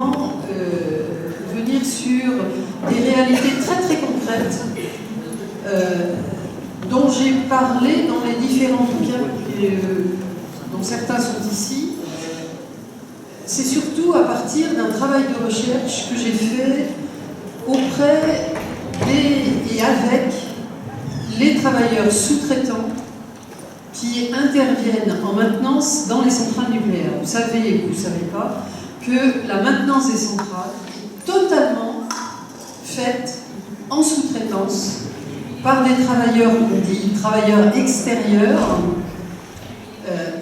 venir sur des réalités très très concrètes dont j'ai parlé dans les différents bouquins dont certains sont ici. C'est surtout à partir d'un travail de recherche que j'ai fait auprès et avec les travailleurs sous-traitants qui interviennent en maintenance dans les centrales nucléaires. Vous savez ou vous ne savez pas que la maintenance des centrales est totalement faite en sous-traitance par des travailleurs, on dit travailleurs extérieurs.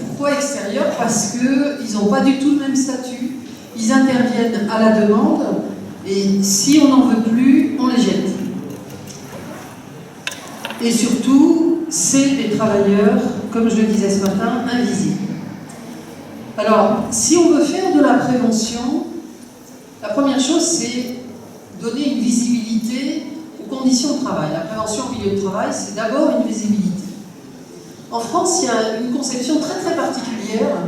Pourquoi extérieurs? Parce qu'ils n'ont pas du tout le même statut. Ils interviennent à la demande et si on n'en veut plus, on les jette. Et surtout, c'est des travailleurs, comme je le disais ce matin, invisibles. Alors, si on veut faire de la prévention, la première chose, c'est donner une visibilité aux conditions de travail. La prévention au milieu de travail, c'est d'abord une visibilité. En France, il y a une conception très très particulière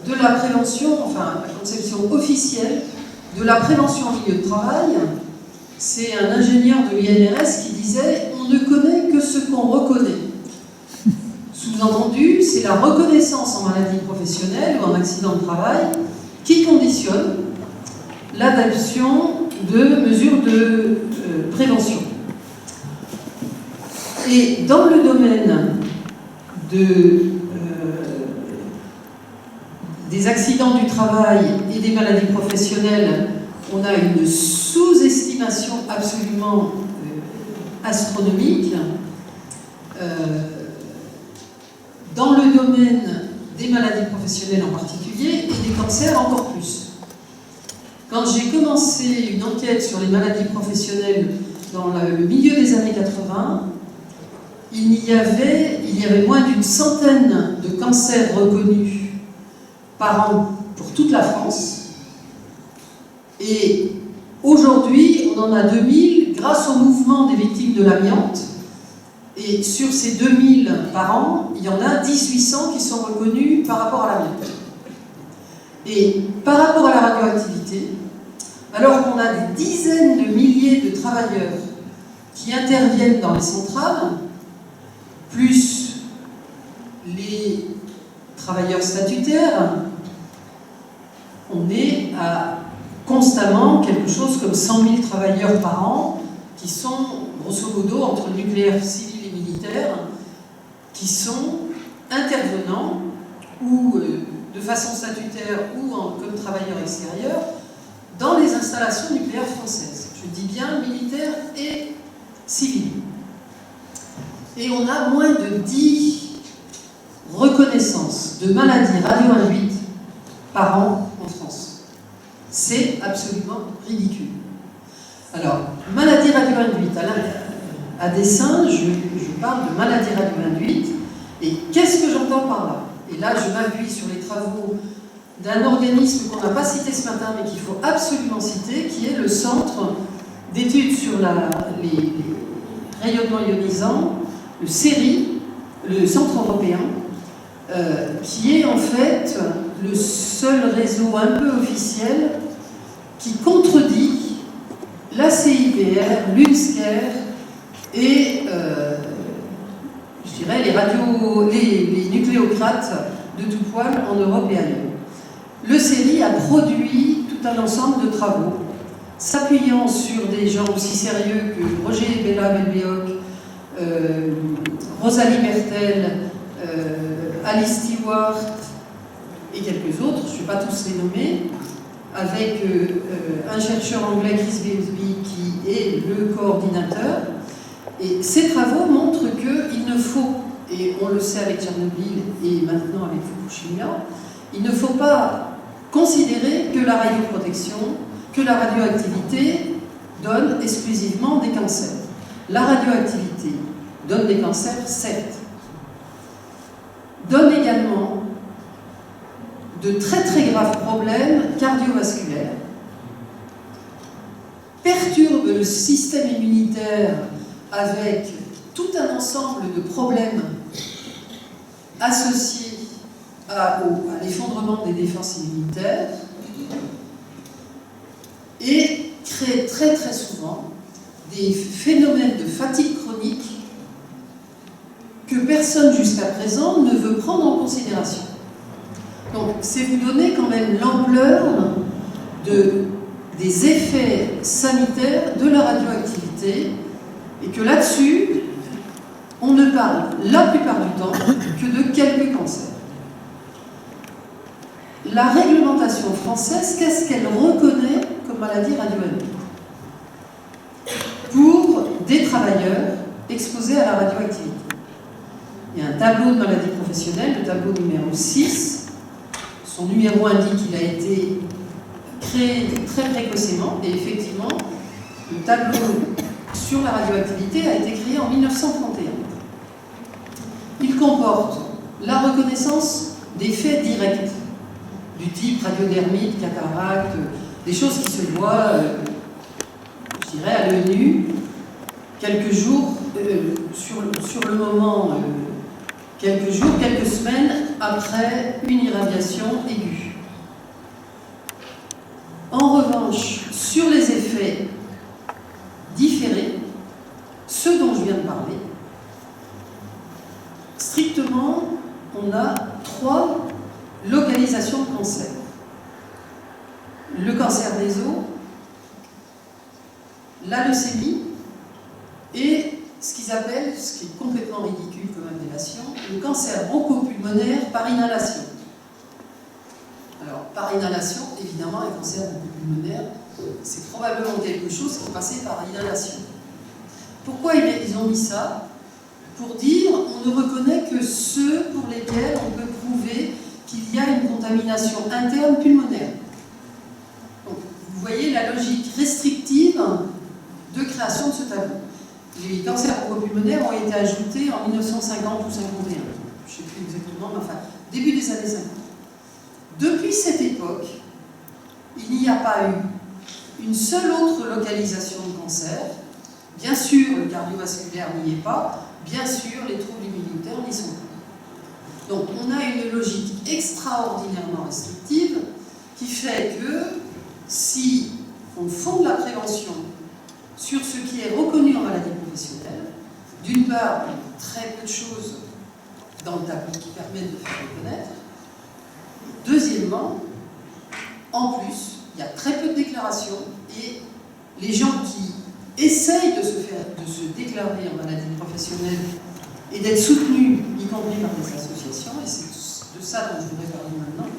de la prévention, enfin la conception officielle de la prévention au milieu de travail. C'est un ingénieur de l'INRS qui disait « on ne connaît que ce qu'on reconnaît ». Sous-entendu, c'est la reconnaissance en maladie professionnelle ou en accident de travail qui conditionne l'adoption de mesures de prévention. Et dans le domaine des accidents du travail et des maladies professionnelles, on a une sous-estimation absolument astronomique. Dans le domaine des maladies professionnelles en particulier et des cancers encore plus. Quand j'ai commencé une enquête sur les maladies professionnelles dans le milieu des années 80, il y avait moins d'une centaine de cancers reconnus par an pour toute la France. Et aujourd'hui, on en a 2000 grâce au mouvement des victimes de l'amiante. Et sur ces 2000 par an, il y en a 1800 qui sont reconnus par rapport à l'amiante. Et par rapport à la radioactivité, alors qu'on a des dizaines de milliers de travailleurs qui interviennent dans les centrales, plus les travailleurs statutaires, on est à constamment quelque chose comme 100 000 travailleurs par an qui sont, grosso modo, entre le nucléaire civil et militaire, qui sont intervenants ou de façon statutaire ou comme travailleurs extérieurs dans les installations nucléaires françaises. Je dis bien militaires et civils. Et on a moins de 10 reconnaissances de maladies radio-induites par an en France. C'est absolument ridicule. Alors, maladie radio-induite, à dessein, je parle de maladie radio-induite. Et qu'est-ce que j'entends par là? Et là, je m'appuie sur les travaux d'un organisme qu'on n'a pas cité ce matin, mais qu'il faut absolument citer, qui est le Centre d'études sur les rayonnements ionisants, le CERI, le Centre européen, qui est en fait le seul réseau un peu officiel qui contredit la CIPR, l'UNSCER et je dirais les nucléocrates de tout poil en Europe et ailleurs. Le CERI a produit tout un ensemble de travaux s'appuyant sur des gens aussi sérieux que Roger Bella-Belbéoc, Rosalie Bertel, Alice Stewart et quelques autres, je ne vais pas tous les nommer, avec un chercheur anglais, Chris Beansby, qui est le coordinateur. Et ces travaux montrent qu'il ne faut, et on le sait avec Tchernobyl et maintenant avec Fukushima, il ne faut pas considérer que la radioprotection, que la radioactivité donne exclusivement des cancers. La radioactivité donne des cancers, certes, donne également de très très graves problèmes cardiovasculaires, perturbe le système immunitaire avec tout un ensemble de problèmes associés à l'effondrement des défenses immunitaires, et crée très très souvent des phénomènes de fatigue chronique que personne jusqu'à présent ne veut prendre en considération. Donc c'est vous donner quand même l'ampleur des effets sanitaires de la radioactivité, et que là-dessus, on ne parle la plupart du temps que de quelques cancers. La réglementation française, qu'est-ce qu'elle reconnaît comme maladie radioactive pour des travailleurs exposés à la radioactivité? Il y a un tableau de maladie professionnelle, le tableau numéro 6. Son numéro indique qu'il a été créé très précocement, et effectivement, le tableau sur la radioactivité a été créé en 1931. Il comporte la reconnaissance des faits directs, du type radiodermite, cataracte, des choses qui se voient, je dirais, à l'œil nu, quelques jours, sur le moment, quelques jours, quelques semaines après une irradiation aiguë. En revanche, sur les effets différés, ceux dont je viens de parler, strictement, on a 3 localisations de cancer. Le cancer des os, la leucémie et ce qu'ils appellent, ce qui est complètement ridicule comme appellation, le cancer bronchopulmonaire par inhalation. Alors, par inhalation, évidemment, un cancer bronchopulmonaire, c'est probablement quelque chose qui est passé par inhalation. Pourquoi ils ont mis ça? Pour dire, on ne reconnaît que ceux pour lesquels on peut prouver qu'il y a une contamination interne pulmonaire. Donc, vous voyez la logique restrictive de création de ce tableau. Les cancers bronchopulmonaires ont été ajoutés en 1950 ou 51. Je ne sais plus exactement, mais enfin, début des années 50. Depuis cette époque, il n'y a pas eu une seule autre localisation de cancer. Bien sûr, le cardiovasculaire n'y est pas. Bien sûr, les troubles immunitaires n'y sont pas. Donc, on a une logique extraordinairement restrictive qui fait que si on fonde la prévention sur ce qui est reconnu en maladie professionnelle, d'une part, il y a très peu de choses dans le tableau qui permettent de faire reconnaître. Deuxièmement, en plus, il y a très peu de déclarations et les gens qui essayent de se déclarer en maladie professionnelle et d'être soutenus, y compris par des associations, et c'est de ça dont je voudrais parler maintenant,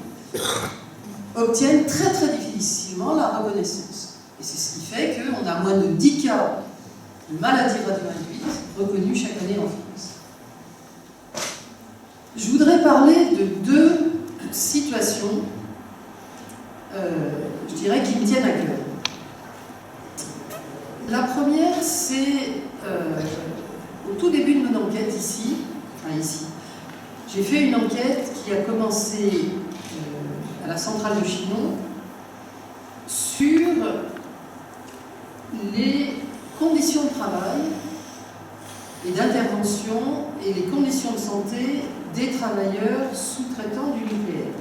obtiennent très très difficilement la reconnaissance. Et c'est ce qui fait qu'on a moins de 10 cas de maladie radioinduite reconnus chaque année en France. Je voudrais parler de 2 situations, je dirais, qui me tiennent à cœur. La première, c'est au tout début de mon enquête ici, j'ai fait une enquête qui a commencé à la centrale de Chinon sur les conditions de travail et d'intervention et les conditions de santé des travailleurs sous-traitants du nucléaire.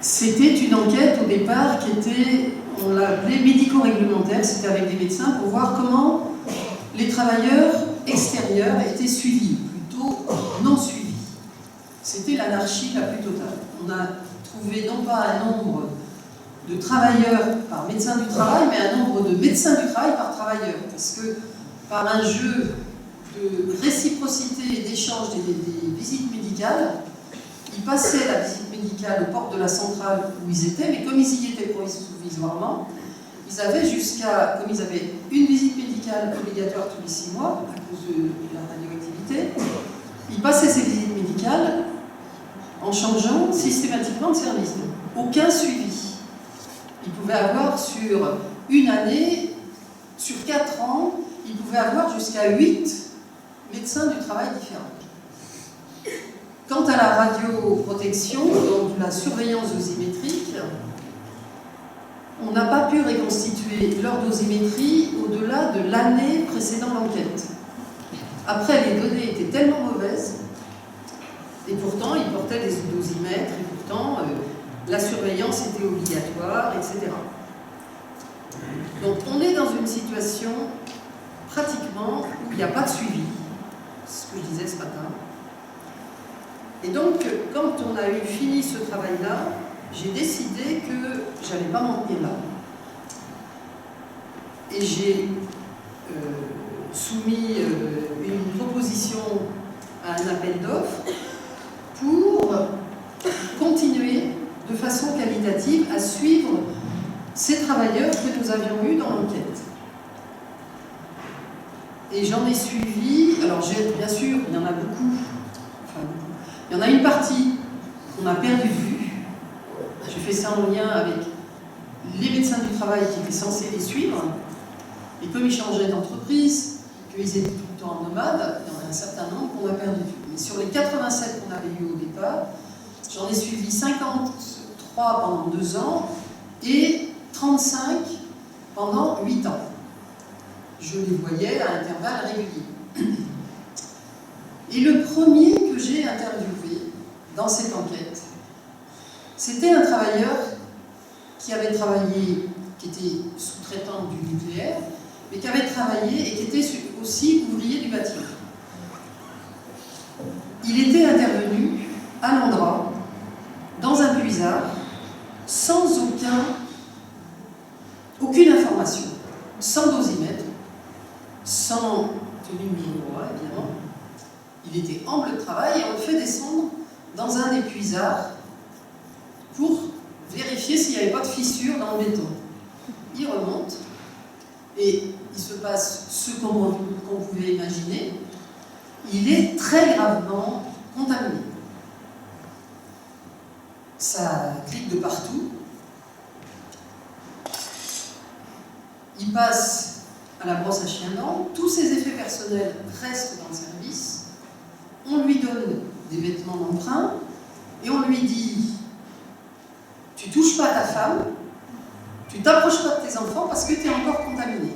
C'était une enquête au départ qui était, on l'a appelée médico-réglementaire, c'était avec des médecins pour voir comment les travailleurs extérieurs étaient suivis, plutôt non suivis. C'était l'anarchie la plus totale. On a trouvé non pas un nombre de travailleurs par médecin du travail, mais un nombre de médecins du travail par travailleur. Parce que par un jeu de réciprocité et d'échange des visites médicales, ils passaient la visite médicale aux portes de la centrale où ils étaient, mais comme ils y étaient provisoirement, ils avaient jusqu'à, comme ils avaient une visite médicale obligatoire tous les 6 mois, à cause de la radioactivité, ils passaient ces visites médicales en changeant systématiquement de service. Aucun suivi. Ils pouvaient avoir sur une année, sur 4 ans, ils pouvaient avoir jusqu'à 8 médecins du travail différents. Quant à la radioprotection, donc la surveillance dosimétrique, on n'a pas pu reconstituer leur dosimétrie au-delà de l'année précédant l'enquête. Après, les données étaient tellement mauvaises, et pourtant, ils portaient des dosimètres, et pourtant, la surveillance était obligatoire, etc. Donc on est dans une situation pratiquement où il n'y a pas de suivi, c'est ce que je disais ce matin. Et donc, quand on a eu fini ce travail-là, j'ai décidé que je n'allais pas m'en tenir là. Et j'ai soumis une proposition à un appel d'offres pour continuer de façon qualitative à suivre ces travailleurs que nous avions eus dans l'enquête. Et j'en ai suivi, alors bien sûr, il y en a beaucoup, il y en a une partie qu'on a perdu de vue. J'ai fait ça en lien avec les médecins du travail qui étaient censés les suivre. Et comme ils changeaient d'entreprise, qu'ils étaient tout le temps en nomade, il y en a un certain nombre qu'on a perdu de vue. Mais sur les 87 qu'on avait eu au départ, j'en ai suivi 53 pendant 2 ans et 35 pendant 8 ans. Je les voyais à intervalles réguliers. Et le premier que j'ai interviewé dans cette enquête, c'était un travailleur qui avait travaillé, qui était sous-traitant du nucléaire, mais qui avait travaillé et qui était aussi ouvrier du bâtiment. Il était intervenu à l'endroit, dans un puisard, sans aucune information, sans dosimètre, sans tenue miroir, évidemment. Il était en bleu de travail et on le fait descendre dans un des puisards pour vérifier s'il n'y avait pas de fissure dans le béton. Il remonte et il se passe ce qu'on pouvait imaginer. Il est très gravement contaminé. Ça clique de partout. Il passe à la brosse à chien-dents. Tous ses effets personnels restent dans le service. On lui donne des vêtements d'emprunt et on lui dit: tu touches pas à ta femme, tu t'approches pas de tes enfants parce que tu es encore contaminé.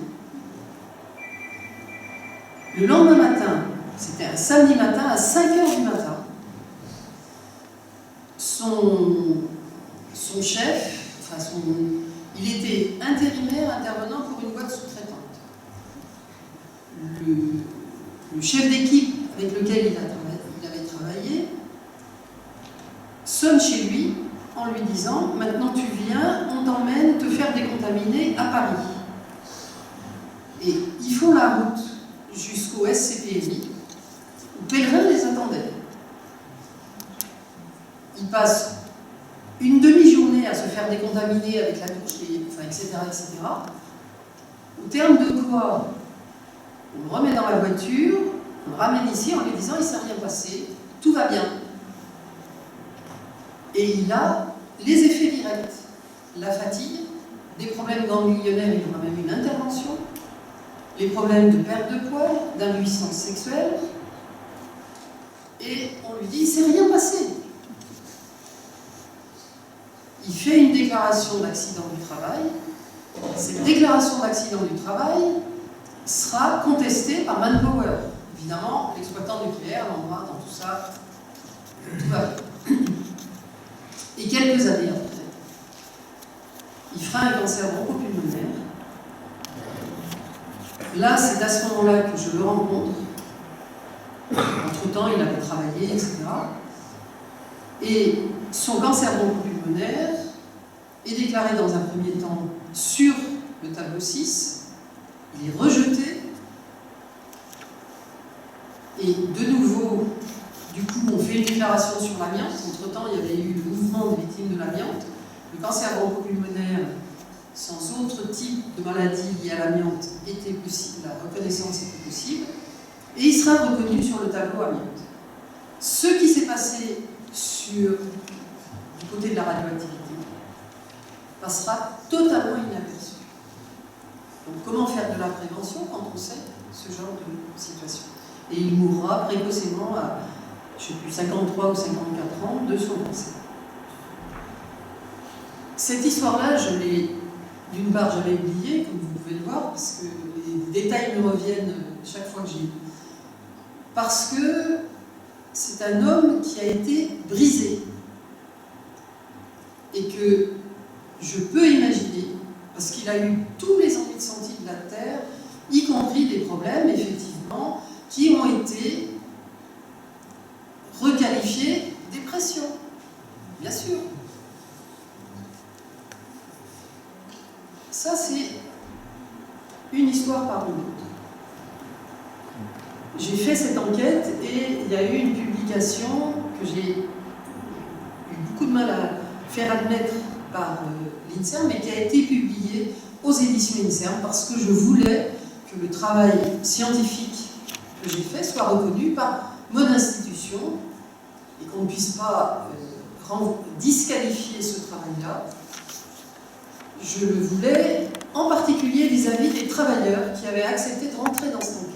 Le lendemain matin, c'était un samedi matin, à 5h du matin, son chef, il était intérimaire intervenant pour une boîte sous-traitante. Le chef d'équipe avec lequel il avait travaillé sonne chez lui en lui disant: maintenant tu viens, on t'emmène te faire décontaminer à Paris. Et ils font la route jusqu'au SCPMI, où Pellerin les attendait. Ils passent une demi-journée à se faire décontaminer avec la douche, etc., etc. Au terme de quoi, on le remet dans la voiture, on le ramène ici en lui disant: il ne s'est rien passé, tout va bien. Et il a les effets directs, la fatigue, des problèmes ganglionnaires, il y aura même une intervention, les problèmes de perte de poids, d'impuissance sexuelle, et on lui dit: il ne s'est rien passé. Il fait une déclaration d'accident du travail. Cette déclaration d'accident du travail sera contestée par Manpower. Évidemment, l'exploitant nucléaire l'embrasse dans tout ça. Tout va bien. Et quelques années après, il fera un cancer bronchopulmonaire. Là, c'est à ce moment-là que je le rencontre. Entre-temps, il avait travaillé, etc. Et son cancer bronchopulmonaire est déclaré dans un premier temps sur le tableau 6. Il est rejeté. Et de nouveau, du coup, on fait une déclaration sur l'amiante. Entre-temps, il y avait eu le mouvement des victimes de l'amiante. Le cancer bronchopulmonaire, sans autre type de maladie liée à l'amiante, était possible, la reconnaissance était possible. Et il sera reconnu sur le tableau amiante. Ce qui s'est passé du côté de la radioactivité passera totalement inaperçu. Donc comment faire de la prévention quand on sait ce genre de situation? Et il mourra précocement à, je ne sais plus, 53 ou 54 ans de son cancer. Cette histoire-là, je l'ai, d'une part, j'avais oublié, comme vous pouvez le voir, parce que les détails me reviennent chaque fois que j'y... Parce que c'est un homme qui a été brisé. et que je peux imaginer, parce qu'il a eu tous les envies de la Terre, y compris des problèmes, effectivement, qui ont été requalifiés dépression, bien sûr. Ça, c'est une histoire parmi d'autres. J'ai fait cette enquête et il y a eu une publication que j'ai eu beaucoup de mal à faire admettre par l'INSERM, mais qui a été publiée aux éditions INSERM parce que je voulais que le travail scientifique que j'ai fait soit reconnu par mon institution et qu'on ne puisse pas disqualifier ce travail-là. Je le voulais en particulier vis-à-vis des travailleurs qui avaient accepté de rentrer dans cette enquête.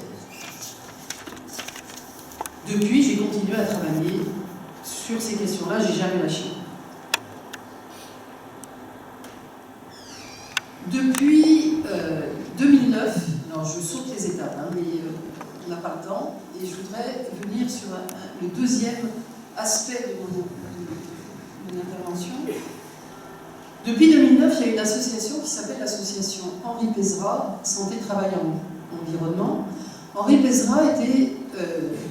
Depuis, j'ai continué à travailler sur ces questions-là, j'ai jamais lâché. Depuis 2009, alors je saute les étapes, mais on n'a pas le temps, et je voudrais venir sur le deuxième aspect de mon intervention. Depuis 2009, il y a une association qui s'appelle l'association Henri Pézra, Santé, Travail, Environnement. Henri Pézra était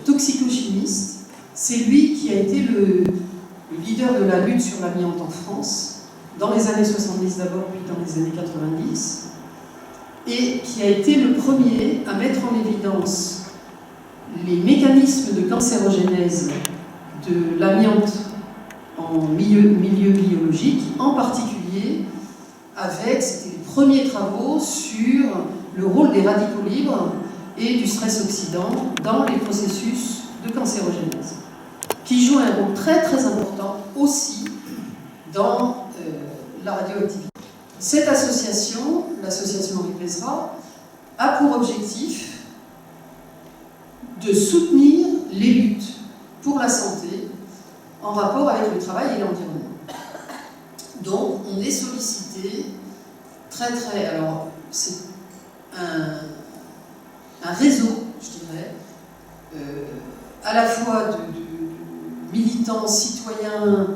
toxicochimiste. C'est lui qui a été le leader de la lutte sur l'amiante en France, dans les années 70 d'abord, puis dans les années 90, et qui a été le premier à mettre en évidence les mécanismes de cancérogénèse de l'amiante en milieu biologique, en particulier avec, c'était les premiers travaux sur le rôle des radicaux libres et du stress oxydant dans les processus de cancérogénèse, qui jouent un rôle très très important aussi dans la radioactivité. Cette association, l'association Henri Pézra, a pour objectif de soutenir les luttes pour la santé en rapport avec le travail et l'environnement. Donc, on est sollicité alors, c'est un réseau, je dirais, à la fois de militants, citoyens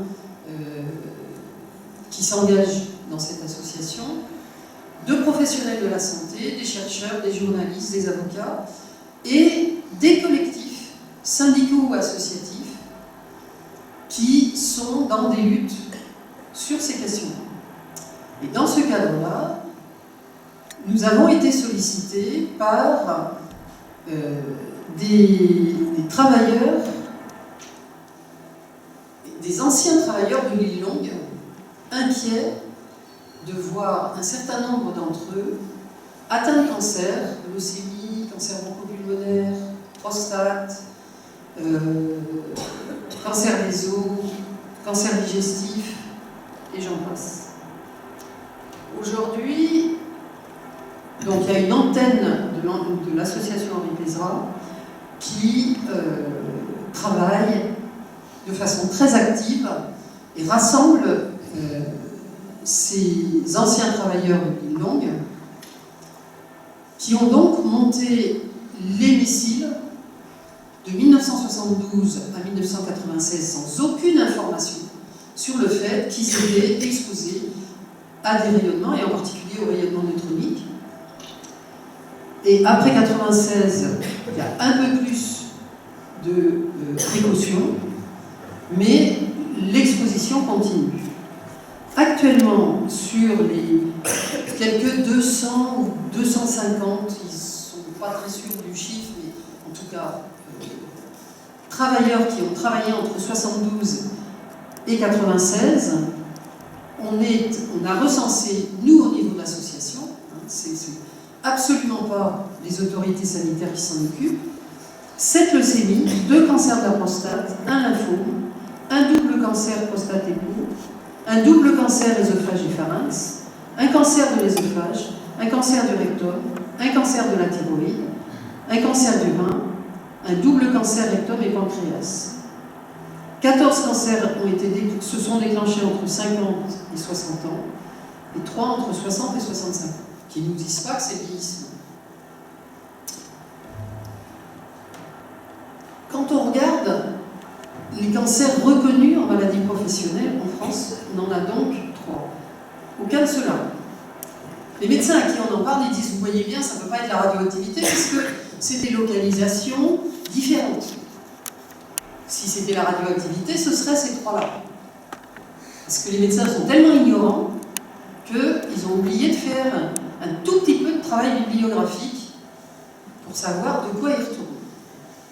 qui s'engagent dans cette association, de professionnels de la santé, des chercheurs, des journalistes, des avocats, et des collectifs syndicaux ou associatifs qui sont dans des luttes sur ces questions. Et dans ce cadre-là, nous avons été sollicités par des travailleurs, des anciens travailleurs de l'île Longue, inquiets de voir un certain nombre d'entre eux atteints de cancer, leucémie, cancer bronchopulmonaire, prostate, cancer des os, cancer digestif, et j'en passe. Aujourd'hui, donc il y a une antenne de l'association Henri Pézra qui travaille de façon très active et rassemble ces anciens travailleurs de l'île Longue qui ont donc monté l'hémicycle de 1972 à 1996 sans aucune information sur le fait qu'ils étaient exposés à des rayonnements, et en particulier au rayonnement neutronique. Et après 1996, il y a un peu plus de précautions, mais l'exposition continue. Actuellement, sur les quelques 200 ou 250, ils ne sont pas très sûrs du chiffre, mais en tout cas, travailleurs qui ont travaillé entre 72 et 96, on a recensé, nous au niveau de l'association, c'est absolument pas les autorités sanitaires qui s'en occupent, 7 leucémies, 2 cancers de la prostate, un lymphome, un double cancer prostate-épaule, un double cancer œsophage et pharynx, un cancer de l'œsophage, un cancer du rectum, un cancer de la thyroïde, un cancer du rein, un double cancer rectum et pancréas. 14 cancers se sont déclenchés entre 50 et 60 ans, et 3 entre 60 et 65 ans, qui ne nous disent pas que c'est le vieillissement. Quand on regarde les cancers reconnus en maladie professionnelle en France, on en a donc 3. Aucun de cela. Les médecins à qui on en parle, ils disent, vous voyez bien, ça ne peut pas être la radioactivité, puisque c'est des localisations différentes. Si c'était la radioactivité, ce serait ces 3-là. Parce que les médecins sont tellement ignorants qu'ils ont oublié de faire un tout petit peu de travail bibliographique pour savoir de quoi ils retournent.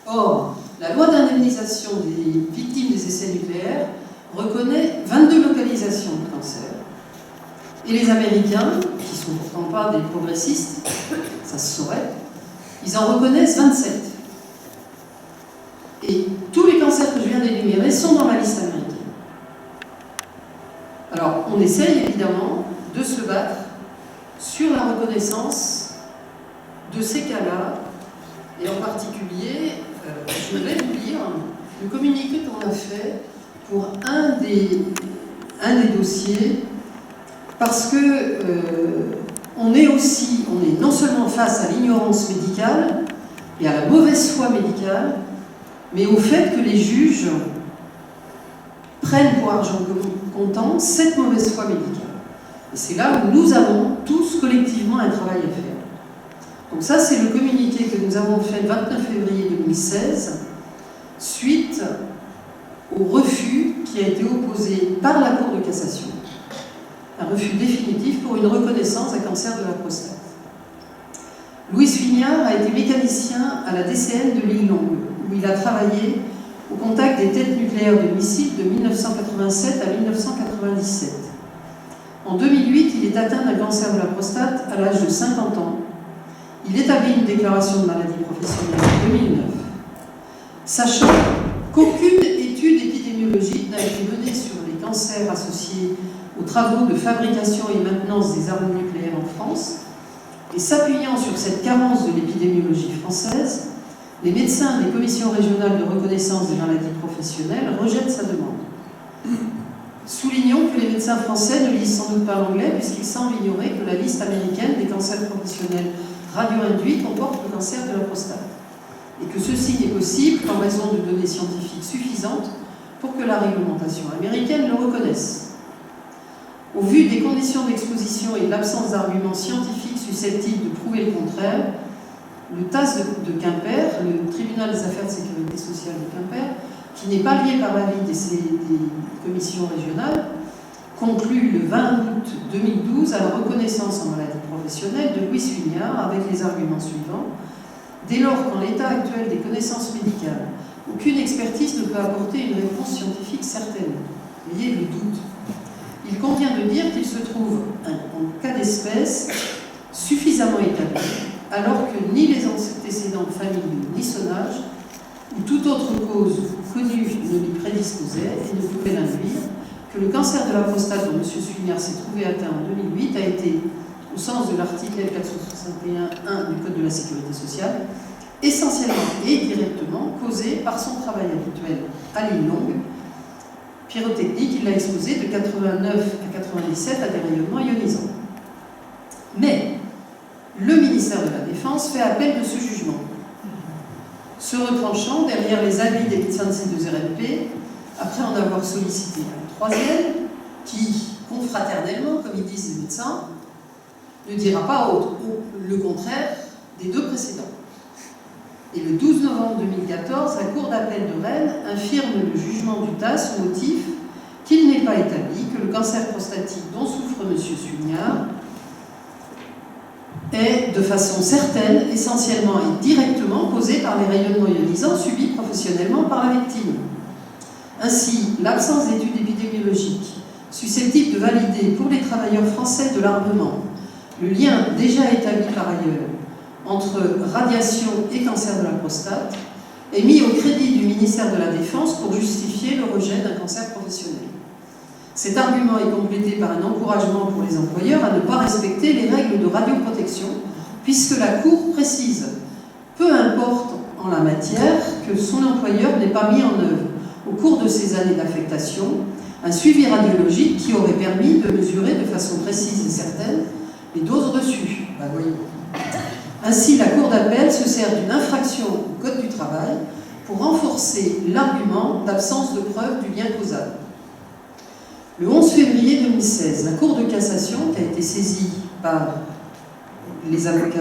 Or, la loi d'indemnisation des victimes des essais nucléaires reconnaît 22 localisations de cancer. Et les Américains, qui ne sont pourtant pas des progressistes, ça se saurait, ils en reconnaissent 27. Et tous les cancers que je viens d'énumérer sont dans la liste américaine. Alors, on essaye évidemment de se battre sur la reconnaissance de ces cas-là, et en particulier, je vais vous lire le communiqué qu'on a fait pour un des dossiers, parce que on est non seulement face à l'ignorance médicale et à la mauvaise foi médicale, mais au fait que les juges prennent pour argent comptant cette mauvaise foi médicale. Et c'est là où nous avons tous collectivement un travail à faire. Donc ça, c'est le communiqué que nous avons fait le 29 février 2016, suite au refus qui a été opposé par la Cour de cassation, un refus définitif pour une reconnaissance d'un cancer de la prostate. Louis Suignard a été mécanicien à la DCN de Lille-Longue, où il a travaillé au contact des têtes nucléaires de missiles de 1987 à 1997. En 2008, il est atteint d'un cancer de la prostate à l'âge de 50 ans. Il établit une déclaration de maladie professionnelle en 2009, sachant qu'aucune étude épidémiologique n'a été menée sur les cancers associés aux travaux de fabrication et maintenance des armes nucléaires en France, et s'appuyant sur cette carence de l'épidémiologie française, les médecins des commissions régionales de reconnaissance des maladies professionnelles rejettent sa demande. Soulignons que les médecins français ne lisent sans doute pas l'anglais, puisqu'ils semblent ignorer que la liste américaine des cancers professionnels radio-induits comporte le cancer de la prostate, et que ceci n'est possible qu'en raison de données scientifiques suffisantes pour que la réglementation américaine le reconnaisse. Au vu des conditions d'exposition et de l'absence d'arguments scientifiques susceptibles de prouver le contraire, le TAS de Quimper, le Tribunal des affaires de sécurité sociale de Quimper, qui n'est pas lié par l'avis des commissions régionales, conclut le 20 août 2012 à la reconnaissance en maladie professionnelle de Louis Suignard avec les arguments suivants. Dès lors qu'en l'état actuel des connaissances médicales, aucune expertise ne peut apporter une réponse scientifique certaine. Ayez le doute. Il convient de dire qu'il se trouve en cas d'espèce suffisamment établi, alors que ni les antécédents familiaux ni son âge, ou toute autre cause connue ne lui prédisposait et ne pouvait l'induire, que le cancer de la prostate dont M. Suignard s'est trouvé atteint en 2008 a été, au sens de l'article L461.1 du Code de la Sécurité sociale, essentiellement et directement causé par son travail habituel à Lille-Longue, pyrotechnique. Il l'a exposé de 89 à 97 à des rayonnements ionisants. Mais le ministère de la Défense fait appel de ce jugement, se retranchant derrière les avis des médecins de ces deux RNP, après en avoir sollicité un troisième, qui, confraternellement, comme ils disent les médecins, ne dira pas le contraire des deux précédents. Et le 12 novembre 2014, la Cour d'appel de Rennes infirme le jugement du TAS au motif qu'il n'est pas établi que le cancer prostatique dont souffre M. Suignard est de façon certaine, essentiellement et directement causé par les rayonnements ionisants subis professionnellement par la victime. Ainsi, l'absence d'études épidémiologiques susceptibles de valider pour les travailleurs français de l'armement le lien déjà établi par ailleurs entre radiation et cancer de la prostate est mis au crédit du ministère de la Défense pour justifier le rejet d'un cancer professionnel. Cet argument est complété par un encouragement pour les employeurs à ne pas respecter les règles de radioprotection, puisque la Cour précise, peu importe en la matière, que son employeur n'ait pas mis en œuvre, au cours de ces années d'affectation, un suivi radiologique qui aurait permis de mesurer de façon précise et certaine les doses reçues. Ainsi, la Cour d'appel se sert d'une infraction au Code du travail pour renforcer l'argument d'absence de preuve du lien causal. Le 11 février 2016, la Cour de cassation, qui a été saisie par les avocats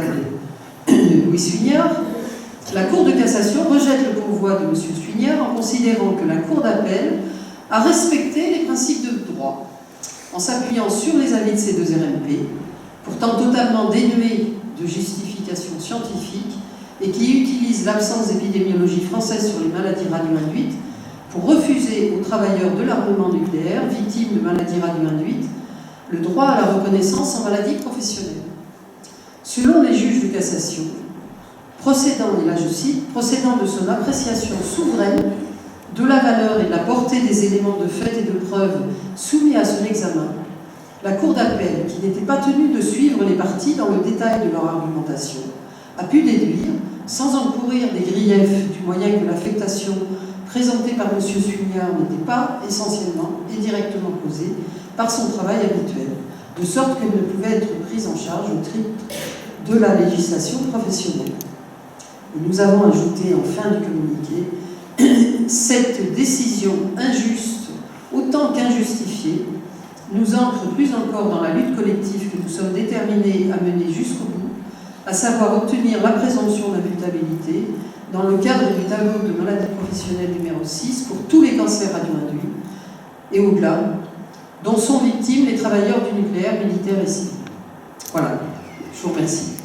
de Louis Suignard, la Cour de cassation rejette le pourvoi de M. Suignard en considérant que la Cour d'appel a respecté les principes de droit, en s'appuyant sur les avis de ces deux RMP, pourtant totalement dénués de justification scientifique et qui utilisent l'absence d'épidémiologie française sur les maladies radio-induites pour refuser aux travailleurs de l'armement nucléaire, victimes de maladies radio-induites, le droit à la reconnaissance en maladie professionnelle. Selon les juges de cassation, procédant, et là je cite, procédant de son appréciation souveraine de la valeur et de la portée des éléments de fait et de preuve soumis à son examen, la Cour d'appel, qui n'était pas tenue de suivre les parties dans le détail de leur argumentation, a pu déduire, sans encourir des griefs du moyen que l'affectation présentée par M. Suignard n'était pas essentiellement et directement causée par son travail habituel, de sorte qu'elle ne pouvait être prise en charge au titre de la législation professionnelle. Et nous avons ajouté en fin du communiqué cette décision injuste, autant qu'injustifiée, nous ancre plus encore dans la lutte collective que nous sommes déterminés à mener jusqu'au bout, à savoir obtenir la présomption d'imputabilité dans le cadre du tableau de maladie professionnelle numéro 6 pour tous les cancers radio-induits et au-delà, dont sont victimes les travailleurs du nucléaire, militaire et civil. Voilà, je vous remercie.